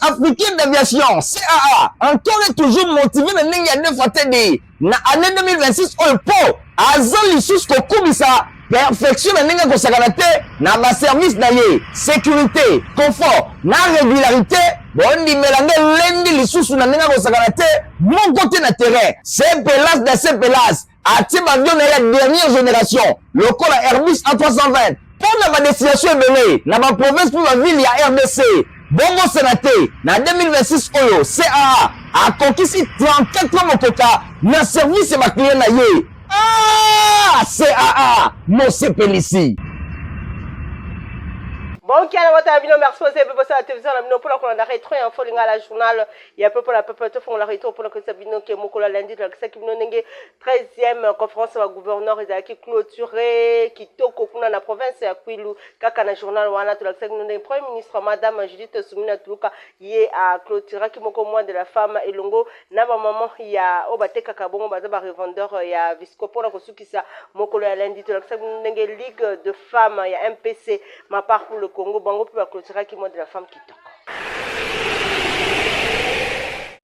africaine d'aviation, CAA, encore et toujours motivé dans l'année fatiguée. Na année 2026, on peut, azan l'issue kokubisa, perfection na ninga kosakanate, na ba service na ye, sécurité, confort, na régularité, bon di melange lendi l'issue na ninga kosakanate, mon côté na terrain, c'est pelas de ces pelas, ati avion na la dernière génération, le col Airbus A320, pour la destination ebele, na ba province pour la ville ya RDC, bongo sénaté, na 2026 oyo, CAA, a conquis 34 mokoka, na service ma client na ye. Ah, CAA, mon CPLC. Bon, qui a la vidéo, merci pour la télévision, la vidéo pour la rétro et info, la journal, il y a peu pour la peuple, tout font la rétro pour la vidéo qui est mon collègue lundi, la qui nous n'engage 13e conférence au gouverneur, et qui clôturé, qui toko kuna la province, à Kwilu, kaka na journal, wana, tout la qui nous n'engage, Premier ministre, Madame Judith Soumina Toulouka, y est à clôturer, qui moko moins de la femme, et longo, na maman, il y a, obate kakabon, bazaba revendeur, il y a Visco pour la reçu qui sa, mon collègue lundi, tout la qui nous n'engage, Ligue de femmes, il y a MPC, ma part pour le Congo Bango pour la clôture qui montre de la femme qui toque.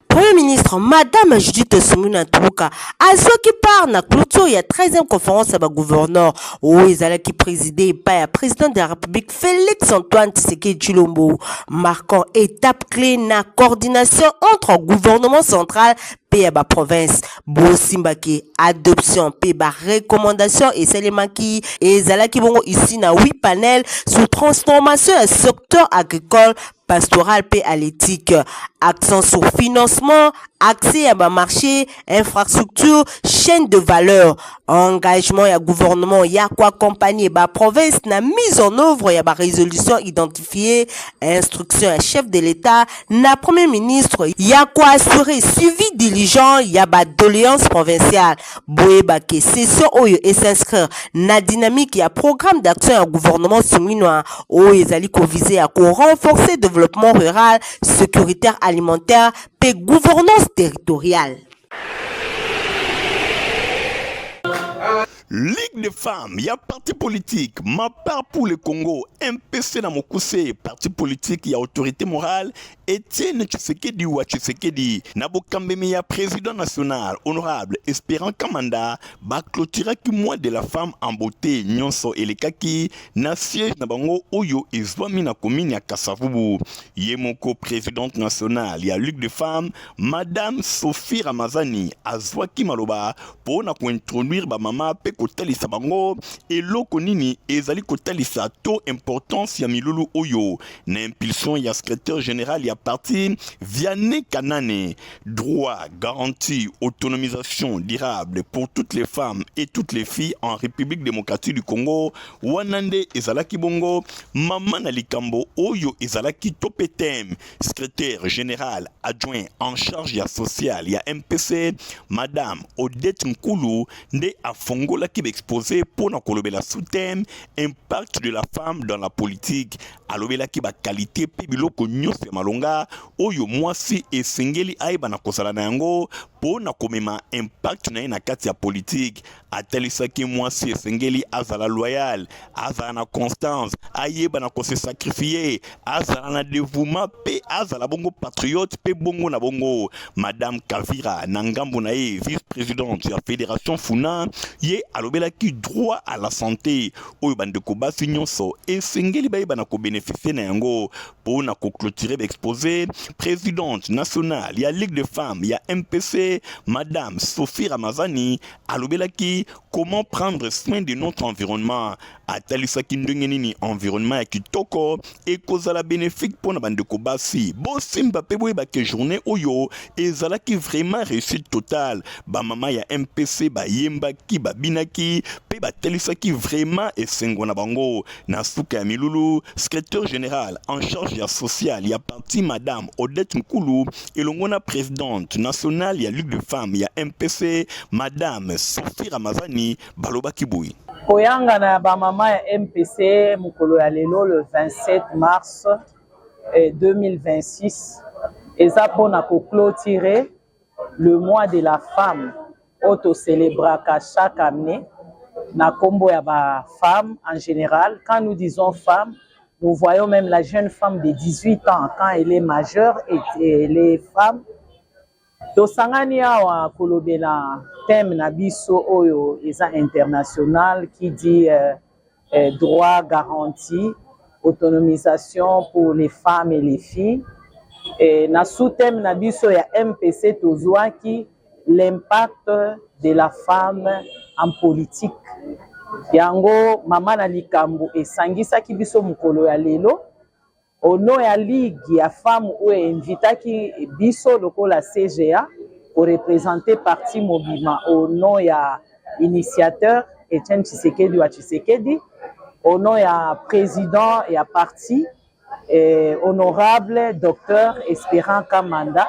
Premier ministre Madame Judith Soumina Toulouka a ceux qui parlent na clôture il y a 13e conférence à gouverneur où ils allaient qui présider par le président de la République Félix Antoine Tshisekedi Tshilombo, marquant étape clé na coordination entre gouvernement central et la province. Bosimbaki adoption pe ba recommandation et selemaki et zalaki bongo ici na 8 panels sur transformation du secteur agricole pastoral pe à l'éthique, accent sur financement, accès à ba marché, infrastructure, chaîne de valeur, engagement ya gouvernement ya quoi accompagner ba province na mise en œuvre ya ba résolution identifiée, instruction à chef de l'État na premier ministre ya quoi assurer suivi diligent ya ba doléance provinciale boyeba ke session oyo et s'inscrire na dynamique ya programme d'action ya gouvernement siminois oyo ezali ko viser à renforcer développement rural, sécuritaire alimentaire et gouvernance territoriale. Ligue des femmes, il y a parti politique, ma part pour le Congo, MPC na Mokuse, parti politique, il y a autorité morale, Etienne Tshisekedi ou Tshisekedi, Nabo Kambeme, ya président national, honorable, espérant Kamanda, ba clôtura qui moi de la femme en beauté, Nyonso Elekaki, na siège na bango Oyo et Zwami na commune ya Kasavubu. Yemoko présidente nationale, il y a Ligue des femmes, Madame Sophie Ramazani, Azwaki Maloba, pour na ko introduire ba mama pe kotalisa bango eloko nini ezali kotalisa to importance ya milulu oyo na impulsion ya secrétaire général ya parti Vianney Kanane. Droit, garantie, autonomisation durable pour toutes les femmes et toutes les filles en République démocratique du Congo. Wanande ezalaki bongo mama na likambo oyo ezalaki topetem. Secrétaire général adjoint en charge ya social ya MPC Madame Odette Nkulu nde afongola qui exposé pour na kolobela sous-thème impact de la femme dans la politique alobela ki ba qualité pe biloko nyose malonga oyo mwasi esengeli aiba na kosala na yango pour na komema impact na kati ya politique atalisa ki mwasi esengeli azala loyal azala na constance ayeba na kose sacrifier azala na dévouement pe azala bongo patriote pe bongo na bongo. Madame Kavira Nangambo na ye vice-présidente de la fédération Funa ye alobela ki droit à la santé oyo bandeko basi nyonso esengeli bayeba na ko bénéficier na yango pour na ko clôturer exposé présidente nationale ya Ligue des femmes ya MPC Madame Sophie Ramazani alobela ki comment prendre soin de notre environnement atalisa ki ndenge nini environnement ya kitoko et kozala bénéfique pour na bandeko basi bosimba pe boyeba ke journée oyo ezala ki vraiment réussite totale ba mama ya MPC ba yemba ki ba binaki pe ba telisa ki vraiment esengo na bango na suka ya milulu. Secrétaire général en charge ya social ya parti Madame Odette Nkulu elongona présidente nationale ya Ligue de femmes ya MPC Madame Sophie Ramazani baloba kiboui koyanga na ba mama ya MPC mukolo ya lelo le 27 mars 2026 eza pona ko clôturer le mois de la femme auto célébraka chaque année na kombo ya ba femme en général. Quand nous disons femme, Nous voyons même la jeune femme de 18 ans, quand elle est majeure et elle est femme. Tosangani awa kolobela thème na biso oyo eza international qui dit droit garanti, autonomisation pour les femmes et les filles. Et na sous-thème na biso ya MPC tozwaki l'impact de la femme en politique. Yango mama na likambo esangisaki biso mukolo ya lelo au nom ya ligue ya femme oyo invitaki biso lokola CGA pour représenter parti Mobima au nom ya initiateur Etienne Tshisekedi wa Tshisekedi, au nom ya président ya parti honorable docteur Espérant Kamanda,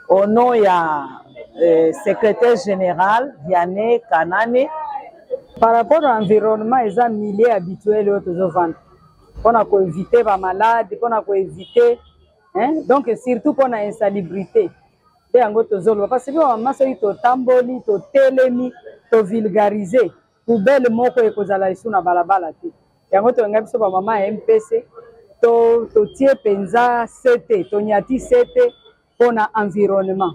au nom ya secrétaire général Vianney Kanane. Par rapport à l'environnement, ils ont milieu habituel aux ventes. On a éviter les malades, on a éviter, donc surtout pour l'insalubrité. Parce que maman c'est to tamboli, to telemi, to vulgariser. Poubelle moko e kozala isu na balabala te. Yango to ngabi so ba mama MPC, to tie penza CT, to nyati CT pour l'environnement.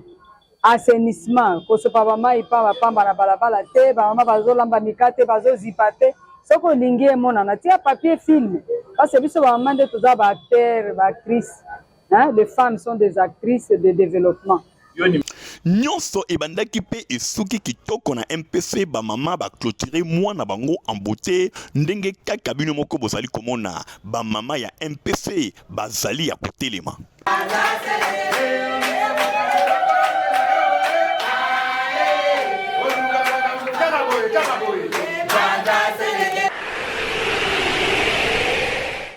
Assainissement, ko so pa mama ipa ba pamba na balabala te, ba mama bazolamba mikate, bazozipate. Soko lingi mona na tia papier film. Parce que biso ba mama de toza ba acteurs, ba actrices. Les femmes sont des actrices de développement. Nyonso ebandaki pe esuki kitoko na MPC ba mama ba clôturer mwana bango en beauté ndenge kaka bino moko bozali komona ba mama ya MPC bazali ya kotelema.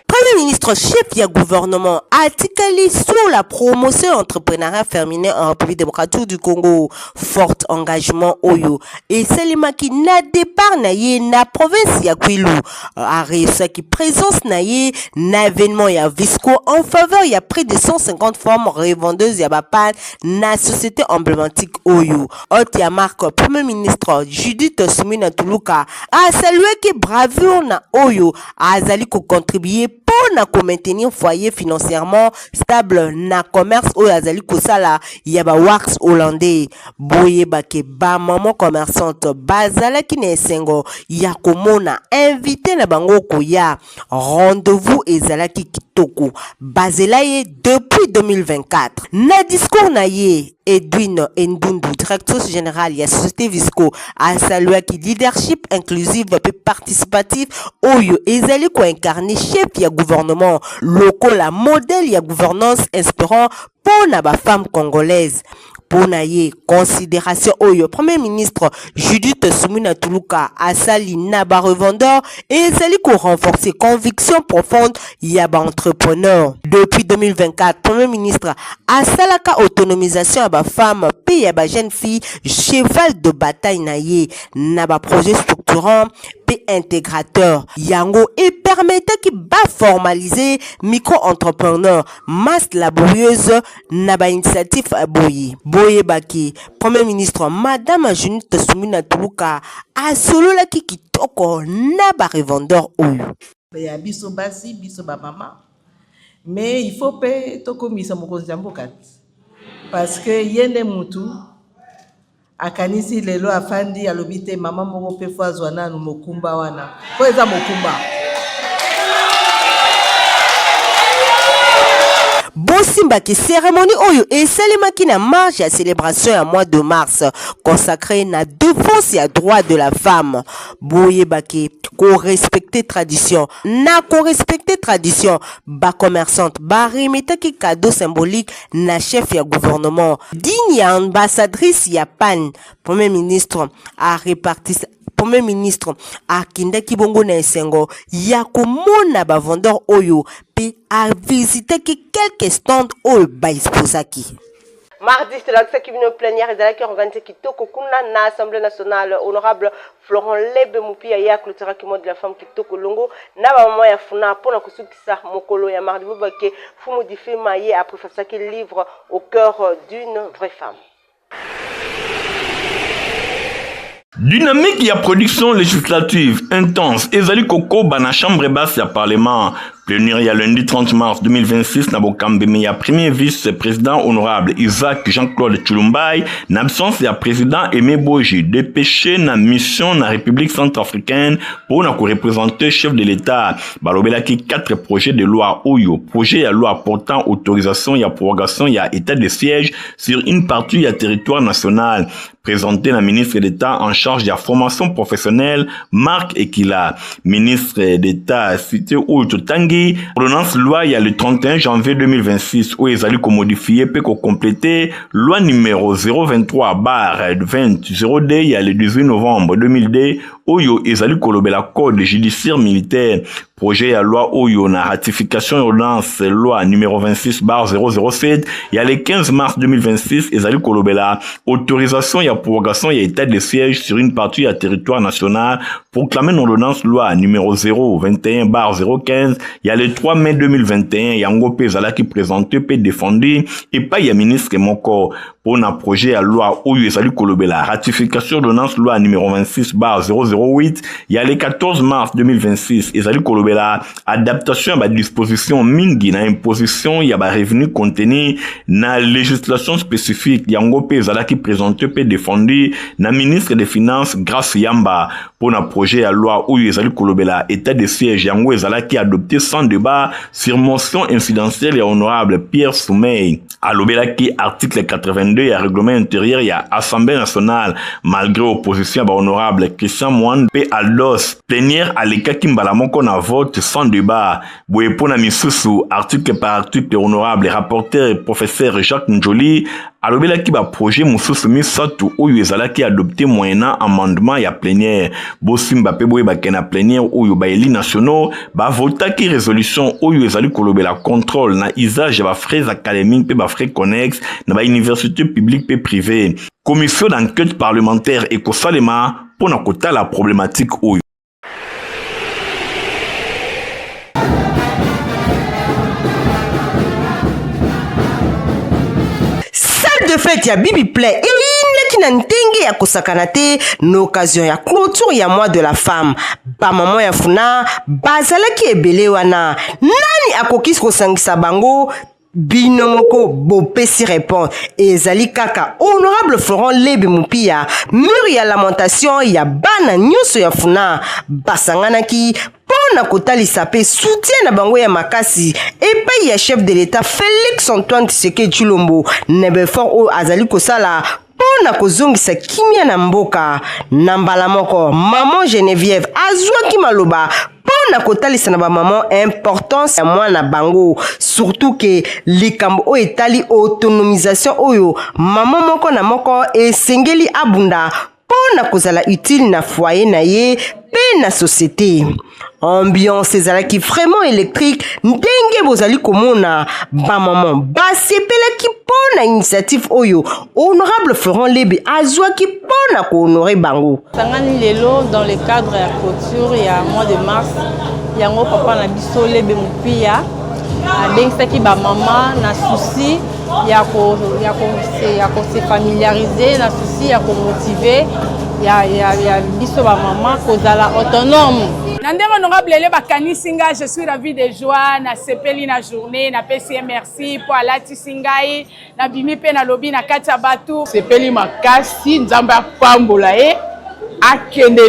Premier ministre chef du gouvernement Atikali sur la promotion entrepreneuriat féminin en République démocratique du Congo. Fort engagement Oyo. Et Selima qui n'a départ naïe na province ya Kwilu. A réussi qui présence naïe na événement ya Visco en faveur ya près de 150 femmes revendeuses ya bapan na société emblématique Oyo. Haute ya marque Premier ministre Judith Suminwa Tuluka a salué que bravure na Oyo a zali ko contribuer pour na maintenir foyer financièrement stable na commerce ou azali kosala yaba wax hollandais boye bake ba maman commerçante bazala ki na esengo ya komona invité na bango koya rendez-vous ezalaki kitoko bazela ye depuis 2024 na discours na ye Edwin Ndundu, directrice générale de la société Visco, a salué qui leadership inclusif et participatif Oyo ezali ko incarner chef ya gouvernement local la modèle ya gouvernance inspirant pour na ba femme congolaise. Pour naye considération Oyo Premier ministre Judith Suminwa Tuluka asali na ba revendeur et ezali ko renforcer conviction profonde ya ba entrepreneur. Depuis 2024 Premier ministre asalaka autonomisation ya ba femme pe ya ba jeune fille cheval de bataille naye na ba projet structurant pe intégrateur yango et permettait ki ba formaliser micro-entrepreneur masse laborieuse na ba initiative boye baki Premier ministre Madame Judith Suminwa Tuluka a solo la kitoko na ba revendeur Oyo ya biso basi biso ba mama mais il faut pe tokomisa mokonzi ya mboka parce que yende mutu akanisi lelo afandi alobi te mama moko pe fazwa nanu mokumba wana po eza mokumba. Bosimba qui cérémonie Oyo et Salimaki na marche à célébration à mois de mars consacré na défense et à droit de la femme. Boye baki ko respecter tradition na ko respecter tradition ba commerçante ba remeta ki cadeau symbolique na chef ya gouvernement digne ya ambassadrice ya PAN. Premier ministre a réparti Premier ministre a kindaki bongo na esengo ya komona ba vendeur Oyo pe a visité quelques stands Oyo ba exposaki. Mardi, c'est là que qui vient plénière et qui organisé Kitoko Kuna na Assemblée nationale honorable Florent Lebe Mupi ya clôtura qui de la femme Kitoko Longo na ba maman ya funa pour na kusukisa mokolo ya mardi bobake fumu difi maye après ça qui livre au cœur d'une vraie femme. Dynamique ya production législative intense ezali koko bana chambre basse ya parlement Plénière il y a lundi 30 mars 2026, Nabokambeme, il y a premier vice-président honorable Isaac Jean-Claude Chulumbai, n'absence il y a président Aimé Boji, dépêché na mission na République centrafricaine pour nous représenter chef de l'État. Balobela qui 4 projets de loi Oyo, projet à loi portant autorisation, il y a prorogation, il y a état de siège sur une partie, il y a territoire national. Présenté la ministre d'État en charge de la formation professionnelle, Marc Ekila, ministre d'État cité Outo Tanguy. Ordonnance loi il y a le 31 janvier 2026 où ils allaient modifier puis compléter loi numéro 023/20 il y a le 18 novembre 2002 où ils allaient kolobela code judiciaire militaire. Projet à loi Oyo na ratification ordonnance loi numéro 26/007 il y a le 15 mars 2026 ils allaient kolobela autorisation il y a prorogation il y a état de siège sur une partie à territoire national proclamé une ordonnance loi numéro 021/015 il y a le 3 mai 2021 il y a Ngopé Zala qui présenté peut défendu et pas il y a ministre Moko pour un projet à loi Oyo ils allaient kolobela ratification ordonnance loi numéro 26/008 il y a le 14 mars 2026 ils allaient kolobela adaptation à la disposition mingi na imposition il y a ba revenu contenu na législation spécifique yango pe zala qui présenté pe défendu na ministre des finances Grace Yamba pour un projet à loi où ils allaient kolobela état de siège yango zala qui adopté sans débat sur motion incidentielle et honorable Pierre Soumey alobela qui article 82 et règlement intérieur il y a Assemblée nationale malgré opposition à honorable Christian Mouane pe Aldos plénière à l'état qui mbalamoko na vote sans débat. Boepona misusu, article par article honorable, rapporteur et professeur Jacques Njoli, alobela ki ba projet mususu misatu oyo ezala ki adopté moyennant amendement ya plénière. Bosimba pe boye ba kena plénière oyo ba eli nationaux, ba vota ki résolution oyo ezali kolobela contrôle na usage ba frais académiques pe ba frais connexes na ba université publique pe privée. Commission d'enquête parlementaire et kosalema pour na kota la problématique oyo. De fait ya Bibi Play qui na ntenge ya kosakana te n'occasion ya clôture ya mois de la femme ba maman ya funa bazalaki ebele wana nani akokisi kosangisa bango bino moko bopesi réponse ezali kaka honorable Florent Lebe Mupia mur ya lamentation ya bana nyonso ya funa basanganaki pona kotalisa pe soutien na bango ya makasi epai ya chef de l'État Félix Antoine Tshisekedi Tshilombo nebefort o azali kosala pona kozongisa kimia na mboka na mbala moko maman Geneviève azwaki maloba pona kotalisa na ba maman importance ya mwana bango surtout que likambo o etali autonomisation oyo maman moko na moko esengeli abunda pona kozala utile na foyer na ye pe na société. Ambiance ezalaki vraiment électrique ndenge bozali komona ba maman basepelaki pona initiative oyo honorable Florent Lebe azwaki pona ko honorer bango. Sangani lelo dans le cadre ya clôture ya mois de mars yango papa na biso Lebe Mupia abengisaki ba maman na souci ya ko se familiariser na souci ya ko motiver ya biso ba maman kozala autonome. Nandé honorable Lele bakanisi nga je suis ravi de joie na sepeli na journée na pesi merci pour alati singai na bimi pe na lobi na kati ya batu sepeli makasi nzambe apambola akende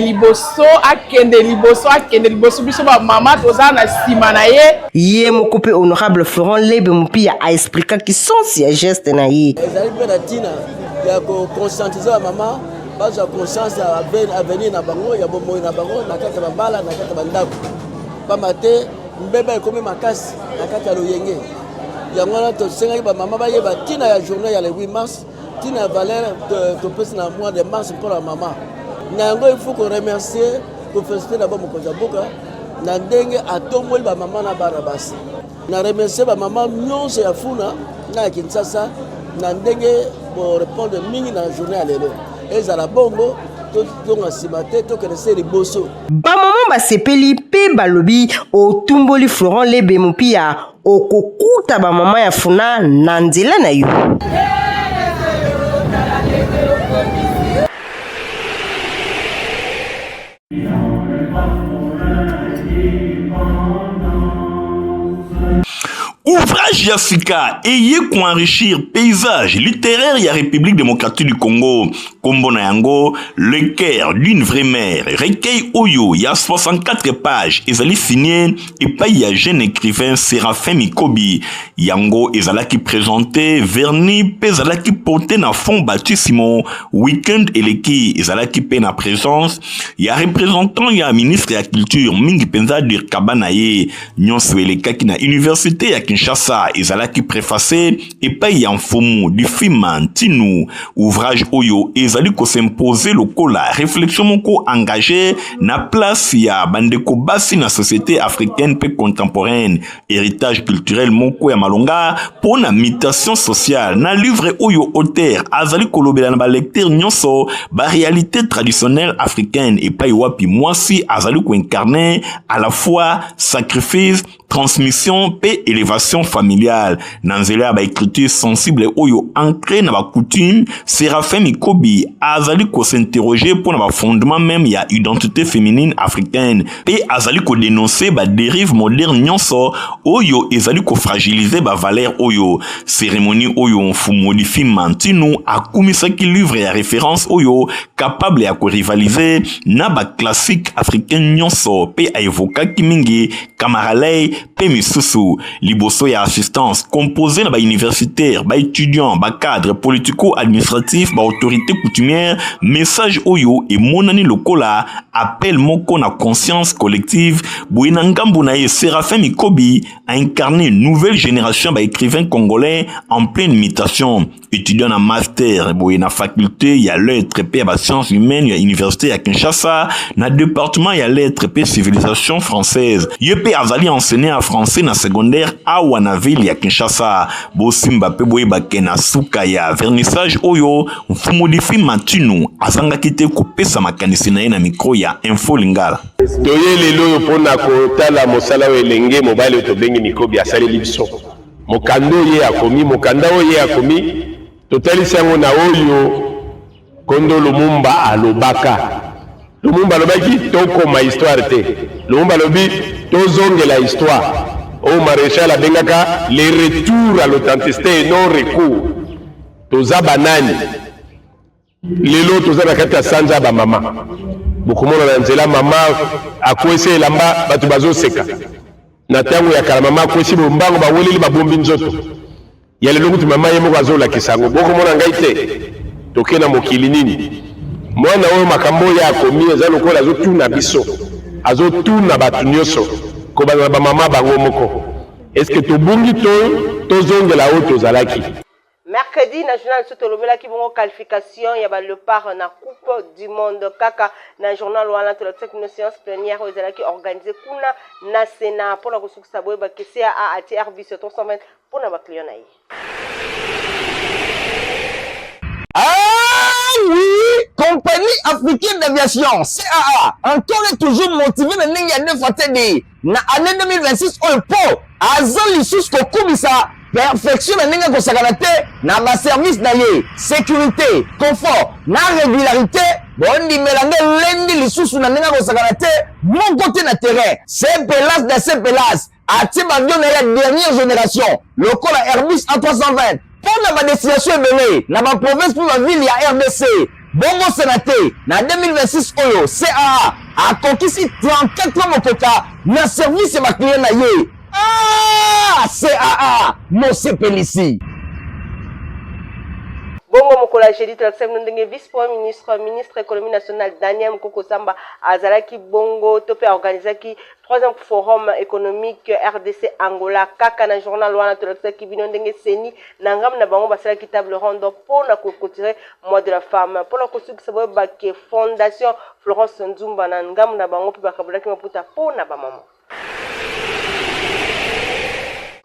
liboso biso ba mama toza na sima na ye mokupe honorable Florent Lebe Mupia a expliqué que son geste na ye ezali pe na tina ya ko conscientiser ba mama baza conscience à venir na bango ya bomoi na bango na kati ya bala na kati ya bandako pamate mbeba ekomi makasi na kati ya loyenge yango na tosengaki ba mama bayeba tina ya journée ya le 8 mars tina ya valeur topesi na mois de mars pour la mama na yango il faut qu'on remercier ko féliciter d'abord mokonzi ya mboka na ndenge atomboli ba mama na bana basi na remercier ba mama nyonso ya funa na ya Kinshasa na ndenge pour répondre mingi na journée ya lelo ezala bongo tonga nsima te tokelese liboso bamama basepeli mpe balobi otumboli Florent Lebe Mupia okokuta bamama ya funa na nzela na yo. Page Yafika eye ko enrichir paysage littéraire ya République démocratique du Congo. Kombo na yango Le cœur d'une vraie mère. Recueil Oyo ya 64 pages ezali signé et pa ya jeune écrivain Séraphin Mikobi. Yango ezalaki présenté verni pezalaki porté na fond bâtissimo weekend eleki ezalaki pe na présence ya représentant ya ministre ya culture mingi penza de Kabanaye nyonso elekaki na université ya Kinshasa ezalaki préfacé et pa ya mfumu du Fima Ntinu ouvrage Oyo ezali ko s'imposer lokola réflexion moko engagée na place ya bandeko basi na société africaine pe contemporaine héritage culturel moko ya malonga pour na mutation sociale na livre Oyo auteur azali kolobela na ba lecteur nyonso ba réalité traditionnelle africaine et pa wapi mwasi azali ko incarner à la fois sacrifice transmission paix élévation familiale nanzela ba écriture sensible Oyo ancré na ba coutume Séraphin Mikobi azali ko s'interroger pour na ba fondement même ya identité féminine africaine et azali ko dénoncer ba dérive moderne nyonso Oyo ezali ko fragiliser ba valeur Oyo cérémonie Oyo mfumu di Fima Ntinu akumisaki livre ya référence Oyo capable ya ko rivaliser na ba classique africain nyonso pe a évoquer mingi Kamaralei pe misusu liboso ya assistance composé na ba universitaire ba étudiant ba cadre politico-administratif ba autorité coutumière message Oyo et monani lokola appel moko na conscience collective boina ngambu na ye Séraphin Mikobi a incarné une nouvelle génération ba écrivains congolais en pleine mutation étudiant en master boina faculté ya lettres pe ba sciences humaines ya université ya Kinshasa na département ya lettres pe civilisation française yepe azali enseigné en français na secondaire a Wanaville ya Kinshasa bosimba pe boyeba kena suka ya vernissage Oyo mfumu di Fima Ntinu azanga kite kopesa makanisi na ye na micro ya Info Lingala toye lelo pona kotala mosala welenge mobile tobengi Mikobi asali biso mokando ye akomi mokanda oye akomi totalisa yango na Oyo Kondo Lumumba alobaka Lumumba lobaki tokoma histoire te Lumumba lobi tozongela histoire au maréchal abengaka les retours à l'authenticité et non recours toza banani lelo toza na kati ya sanja ba mama bokomona na nzela mama akwese elamba batu bazoseka na tango ya kala mama akwesi bombango baweleli babombi nzoto ya lelo mutu mama ye moko azolakisa yango bokomona ngai te toke na mokili nini mwana oyo makambo ya akomi eza lokola azotuna biso azotuna batu nyonso kobana ba mama bango moko est-ce que tobungi tozongela oyo tozalaki mercredi national sotolobela ki bongo qualification ya ba le part na coupe du monde kaka na journal wana to la séance plénière ezalaki organisé kuna na Sénat pour la kosukisa boye ba kesi a ATR bis 320 pour na ba client na ye. Ah oui, compagnie africaine d'aviation CAA encore et toujours motivé na ndenge ya nefatedi na année 2026 oyo po azali lisusu kokubisa perfection na ndenge kosakana te na ba service na ye sécurité confort na régularité bondimela nde lendi lisusu na ndenge kosakana te moko te na terrain CPLAS na CPLAS atie bavion na ya dernière génération lokola Airbus A320 pour na ba destination ebele na ba province pour la ville ya RDC bongo sénaté na 2026 oyo CAA akokisi 34 mokoka na service ya ba client na ye. Ah, CAA, Mose Pelisi. Bongo Mokola Jedi Tlaksem Ndenge vice-premier ministre économie nationale Daniel Mkoko Samba azalaki bongo topé organisaki 3e forum économique RDC Angola kaka na journal wana Tlaksaki bino ndenge seni nangam na bango basalaki table ronde pour na clôturer mois de la femme pour la construction saboye baké fondation Florence Nzumba na ngam na bango pe bakabulaki maputa pour na ba maman.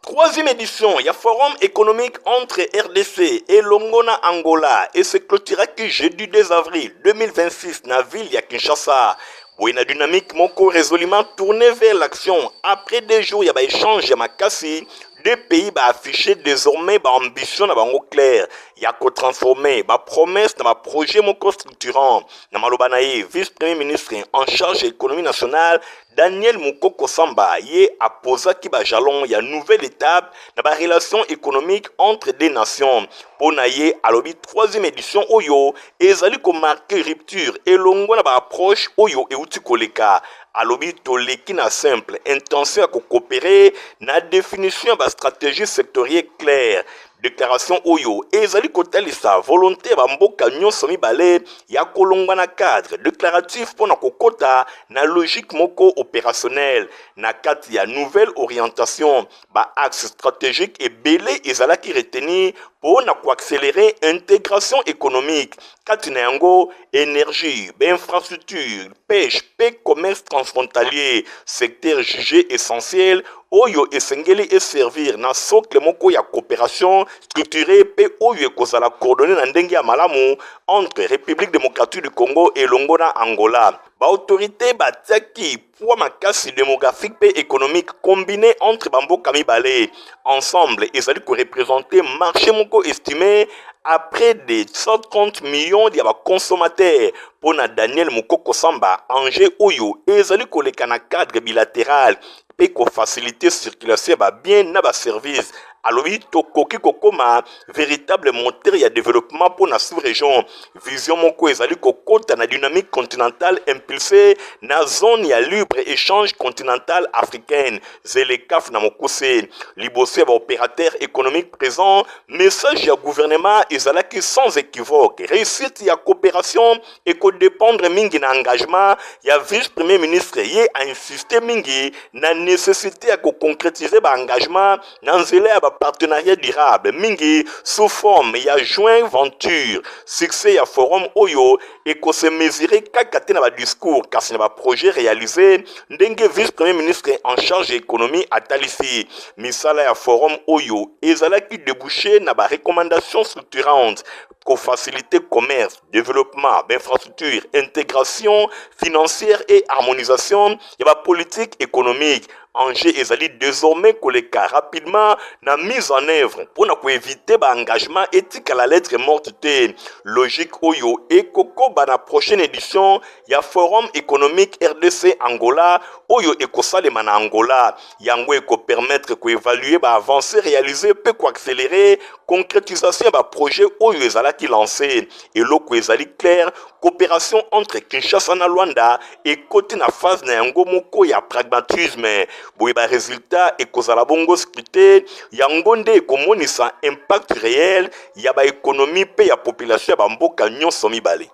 3e édition, il y a forum économique entre RDC et Longona Angola et se clôturera que jeudi 2 avril 2026 dans la ville de Kinshasa. Pour une dynamique moko résolument tournée vers l'action. Après 2 jours, il y a un échange à Makassi. 2 pays va afficher désormais ba ambition na bango clair. ya transformer ba promesse na ba projet moko structurant na maloba na ye vice-premier ministre en charge économie nationale Daniel Mukoko Samba ye apposaki ba jalon ya nouvelle étape na ba relation économique entre des nations. Pona ye alobi 3e édition oyo ezali ko marquer rupture elongo na ba approche oyo euti koleka. Alobi toleki na simple intention ya coopérer na définition ba stratégie sectorielle claire. Déclaration oyo ezali kotalisa volonté ba mboka nyonso mibale ya kolongwa na cadre déclaratif pona kokota na logique moko opérationnel na kati ya nouvelle orientation ba axe stratégique ebele ezalaki reteni pona koaccélérer intégration économique kati na yango énergie, infrastructure, pêche, commerce transfrontalier, secteur jugé essentiel oyo esengeli et servir na socle moko ya coopération structurée pe oyo ekozala coordonné na ndenge ya malamu entre République démocratique du Congo et longo na Angola. Ba autorité batiaki poids makasi démographique pe économique combiné entre bamboka mibale ensemble ezali ko représenter marché moko estimé à près de 130 millions de consommateurs pour Daniel Mukoko Samba enjeu oyo ezali koleka na cadre bilatéral pe ko faciliter circulation ba bien na ba service alobi tokoki kokoma véritable moteur ya développement pour la sous-région vision moko ezali kokota na dynamique continentale impulsée na zone ya libre échange continentale africaine zelekaf na mokuse liboso ba opérateur économique présent message ya gouvernement ezalaki sans équivoque réussite ya coopération et ko dépendre mingi na engagement ya vice-premier ministre ye a insisté mingi na nécessité ya ko concrétiser ba engagement na nzela ya partenariat durable mingi sous forme ya joint venture succès ya forum oyo et ko se mesurer kakate na ba discours kasi na ba projet réalisé ndenge vice-premier ministre en charge économie atalisi misala ya forum oyo ezalaki débouché na ba recommandation structurante pour faciliter commerce, développement, infrastructure, intégration financière et harmonisation de la politique économique. Enjeu ezali désormais koleka rapidement na mise en œuvre pour éviter ba engagement éthique à la lettre morte te logique oyo et koko ba na prochaine édition ya forum économique RDC Angola oyo ekosalema na Angola yango eko permettre ko évaluer ba avancées réalisées pe ko accélérer concrétisation ba projet oyo ezalaki lancé et loko ezali clair coopération entre Kinshasa na Luanda et côté na phase na yango moko ya pragmatisme boye ba résultat ekozala bongo scruté yango nde ekomonisa impact réel ya ba économie pe ya population ya ba mboka nyonso mibale.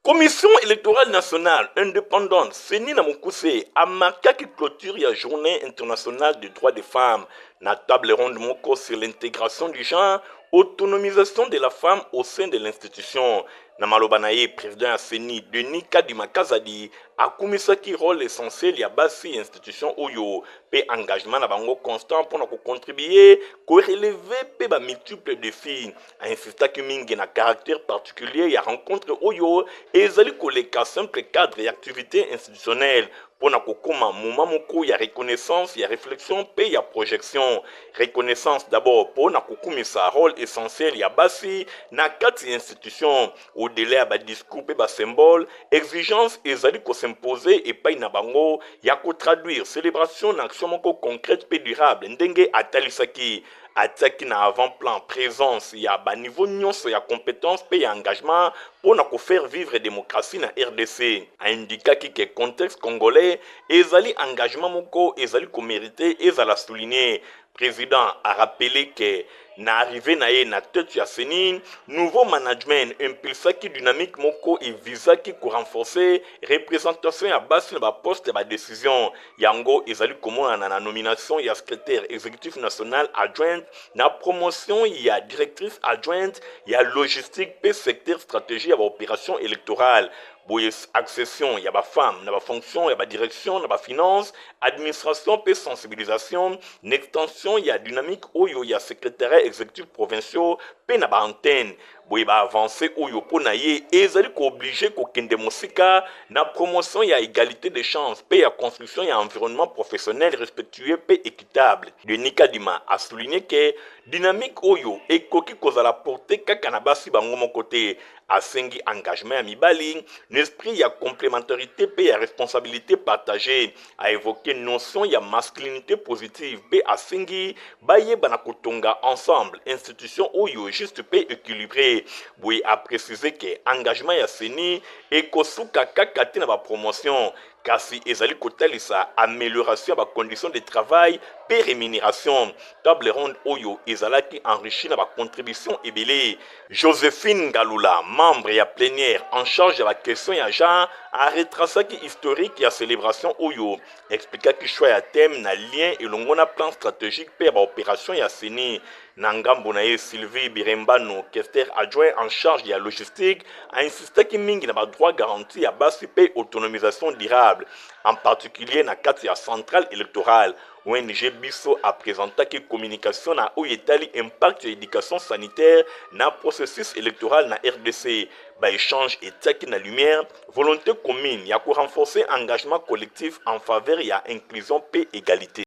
Commission électorale nationale indépendante Seni na Mokuse a marqué qui clôture la journée internationale des droits des femmes na table ronde moko sur l'intégration du genre, autonomisation de la femme au sein de l'institution. Na maloba na ye président ya Seni Denis Kadima Kazadi akumisaki rôle essentiel ya basi institution oyo pe engagement na bango constant pour na contribuer ko relever pe ba multiples défis a insistaki mingi na caractère particulier ya rencontre oyo ezali koleka simple cadre et activité institutionnelle pour na kokoma moment moko ya reconnaissance ya réflexion pe ya projection reconnaissance d'abord pour na kokumisa rôle essentiel ya basi na kati institution au-delà ba discours pe ba symbole exigence ezali ko s'imposer et pa na bango ya ko traduire célébration na action moko concrète pe durable ndenge atalisaki ataki na avant-plan présence ya ba niveau nyonso ya compétence pe ya engagement pour na ko faire vivre démocratie na RDC a indiqué que contexte congolais ezali engagement moko ezali ko mériter ezala souligner président a rappelé que na arrivé na ye na tête ya Seni nouveau management impulsaki dynamique moko et visaki ko renforcer représentation ya base na ba poste ba décision yango ezali komona na nomination ya secrétaire exécutif national adjoint na promotion ya directrice adjointe ya logistique pe secteur stratégie ya ba opération électorale boye accession ya ba femme na ba fonction ya ba direction na ba finance administration pe sensibilisation n'extension ya dynamique oyo ya secrétariat exécutif provinciaux pe na ba antenne boye ba avancer oyo pona ye ezali ko obligé ko kende mosika na promotion ya égalité de chance pe ya construction ya environnement professionnel respectueux pe équitable. Denis Kadima a souligné que dynamique oyo ekoki kozala porter kaka na basi bango mon côté asengi engagement ya mibali, l'esprit ya complémentarité pe ya responsabilité partagée, a évoqué notion ya masculinité positive pe asengi baye bana kotonga ensemble institution oyo juste pe équilibré. Oui, a précisé que engagement ya seni ekosuka kaka te na ba promotion kasi ezali kotalisa amélioration ya ba conditions de travail pe rémunération. Table ronde oyo ezalaki enrichi na ba contribution ebele. Joséphine Galula, membre ya plénière en charge de la question ya genre, a retracé historique ya célébration oyo, expliqua que choix ya thème na lien et longona plan stratégique pe ba opération ya seni. Nangambo na ye Sylvie Birembano, questeur adjoint en charge de la logistique, a insisté que mingi na ba droit garanti ya basi pe autonomisation durable, en particulier na kati ya centrale électorale. ONG Bisso a présenté que communication na oyetali impact de l'éducation sanitaire na processus électoral na RDC. Ba échange et taki na lumière, volonté commune ya ko renforcer engagement collectif en faveur ya inclusion pe égalité.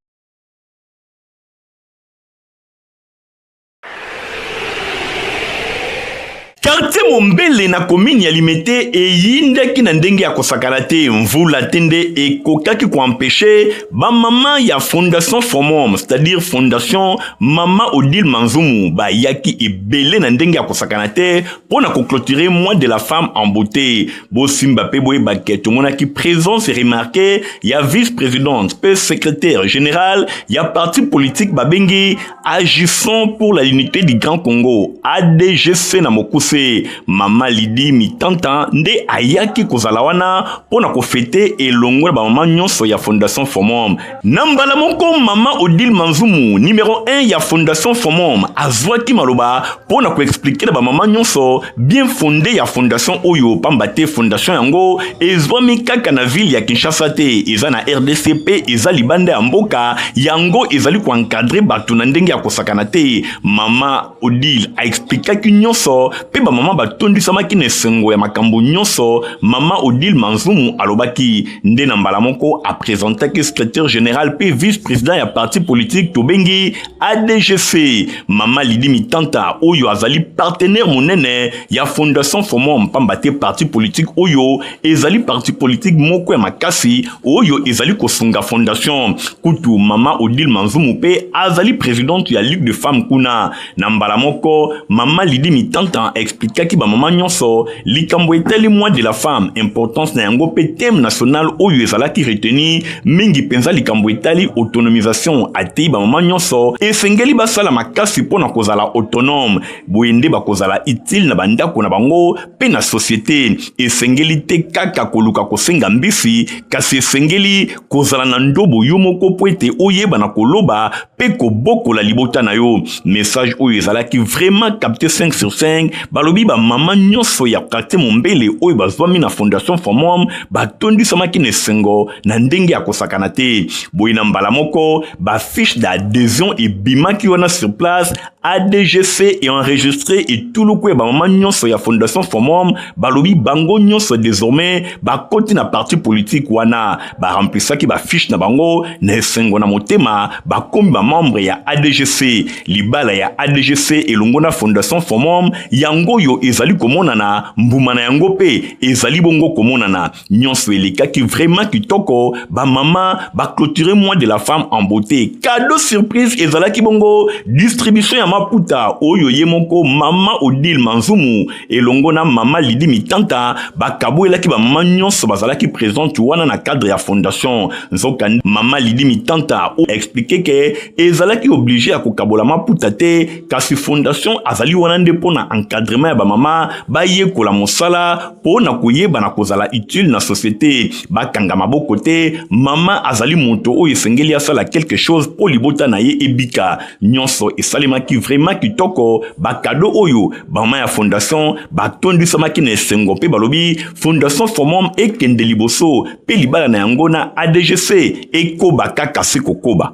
Quartier Mombele na commune ya Limete eyindaki na ndenge ya kosakana te mvula tende ekokaki ko empêcher ba mama ya fondation Fomom, c'est-à-dire fondation Mama Odile Manzumu ba yaki ebele na ndenge ya kosakana te pona ko clôturer mois de la femme en beauté. Bo simba pe boye baket monaki présence remarquée ya vice-présidente pe secrétaire général ya parti politique babengi agissant pour la unité du Grand Congo ADGC na Mokusi. Mama Lidi Mitanta nde ayaki kozala wana pona ko fêter elongo ba mama nyonso ya fondation Fomom. Nambala moko Mama Odile Manzumu numéro 1 ya fondation Fomom azwaki maloba pona ko expliquer ba mama nyonso bien fondé ya fondation oyo pambate fondation yango ezwami kaka na ville ya Kinshasa te eza na RDCP eza libanda ya mboka yango ezali ko encadrer batu na ndenge ya kosakana te. Mama Odile a expliqué nyonso pe ba mama batondisama ki nesengo ya makambo nyonso. Mama Odile Manzumu alobaki nde na mbala moko a présenté que secrétaire général pe vice-président ya parti politique tobengi ADGC. Mama Lidi Mitanta oyo azali partenaire monene ya fondation Fomom pambate parti politique oyo ezali parti politique moko ya makasi oyo ezali kosunga fondation kutu. Mama Odile Manzumu pe azali présidente ya Ligue de femmes kuna. Na mbala moko Mama Lidi Mitanta expliqua ki ba mama nyonso likambo etali mois de la femme importance na yango pe thème national oyo ezalaki retenu mingi penza likambo etali autonomisation ati ba mama nyonso esengeli basala makasi pona kozala autonome boyende bakozala utile na bandako na bango pe na société esengeli te kaka koluka kosenga mbisi kasi esengeli kozala na ndobo yo moko po ete oyeba na koloba pe kobokola libota na yo. Message oyo ezalaki vraiment capté 5 sur 5 balobi ba mama nyonso ya quartier Mombele oyo bazwami na fondation Fomom batondisamaki nesengo na ndenge ya kosakana te. Boye na mbala moko ba fiche d'adhésion ebimaki wana sur place. ADGC est enregistré et tout le kwe ba mama nyonso ya fondation Fomom balobi bango nyonso désormais ba koti na parti politique wana ba remplissaki ba fiche na bango nesengo na motema ba komi ba membre ya ADGC. Libala ya ADGC elongo na fondation Fomom yango yo ezali komonana mbuma na yango pe ezali bongo komonana nyonso elekaki vraiment kitoko ba mama ba clôturer mois de la femme en beauté. Cadeau surprise ezalaki bongo distribution ya maputa oyo yemoko Mama Odile Manzumu elongo na Mama Lidi Mitanta ba kaboelaki ba mama nyonso bazalaki présente wana na cadre ya fondation nzoka. Mama Lidi Mitanta o expliqué que ezalaki obligé à kokabola maputa te kasi fondation azali wana nde pona encadrement ya ba mama ba yekola mosala pona koyeba na kozala utile na société ba kanga maboko te. Mama azali moto oyo esengeli asala quelque chose po libota na ye ebika nyonso esalemaki vraiment kitoko ba cadeau oyo ba mama ya fondation ba tondisamaki na esengo pe balobi fondation Fomom ekende liboso pe libala na yango na ADGC ekoba kaka sikokoba.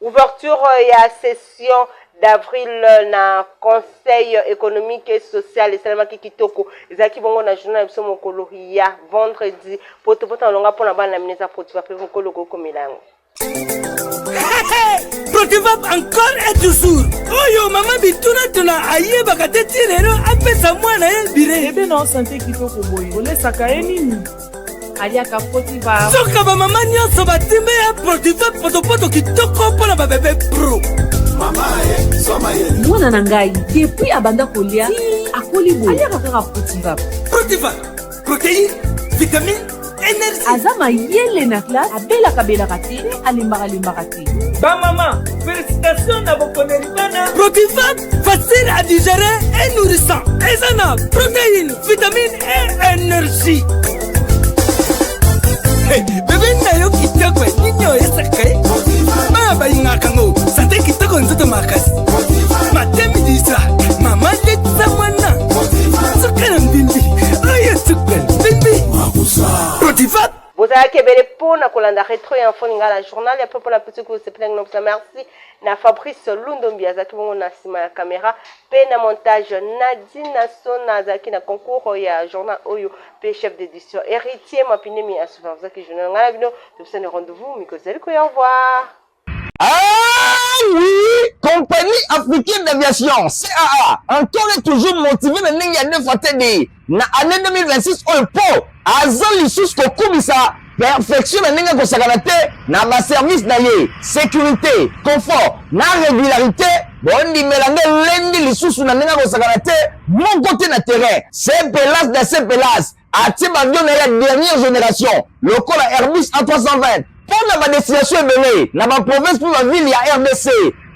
Ouverture ya session d'avril na conseil économique et social et salamaki kitoko ezaki bongo na journal biso mokolo ya vendredi poto longa pona bana mineza Protivap pe mokolo ko milango Protivap encore et toujours oyo mama bituna tuna ayeba kateti lero apesa mwana ye bire ebe na santé kitoko boye olesaka ye nini aliaka Protivap soka ba mama nyonso batimbe ya Protivap poto kitoko pona ba bébé pro mama ye soma ye mwana na ngai depuis abanda kolia akoli boye aliaka kaka Protivap protéine vitamine énergie azama yele na classe abelaka te alimbaka te ba mama félicitations na bokoneli bana Protivap facile à digérer et nourrissant ezana protéine vitamine et énergie bébé na yo kitoko ninyo esaka baba ingaka ngo santé kitoko nzoto makasi matemi disa mama letsa mwana sukana mbimbi oye sukana mbimbi Protivap bozala kebele pona kolanda retro ya info ninga la journal ya popo la petite ko se plein nom merci na Fabrice Lundombi azaki bongo na sima ya caméra pe na montage Nadine Sona azaki na concours ya journal oyo pe chef d'édition héritier mapinemi à souvent azaki journal ngala bino de se rendez-vous mikozeli ko au revoir. Ah oui, compagnie africaine d'aviation, CAA, encore et toujours motivé de n'engager fatedi. Na année 2026, on peut, azal lissus kokubisa, perfection de n'engager kosakanate, na ma service d'ailleurs, sécurité, confort, na régularité, bon di mélange lundi lissus na n'engager kosakanate, mon côté na terrain, c'est pelas de ces pelas, ati avion de la dernière génération, le col Airbus A320. Pour la destination est na ma province pour la ville, il y a RDC.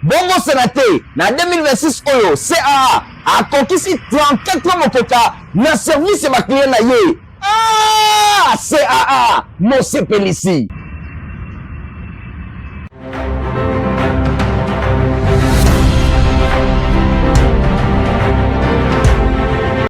Bongo Sénaté, na 2026, Oyo, CAA, a conquis 34 ans mokoka, na service et ma client na ye. Ah, CAA, mon CPLC.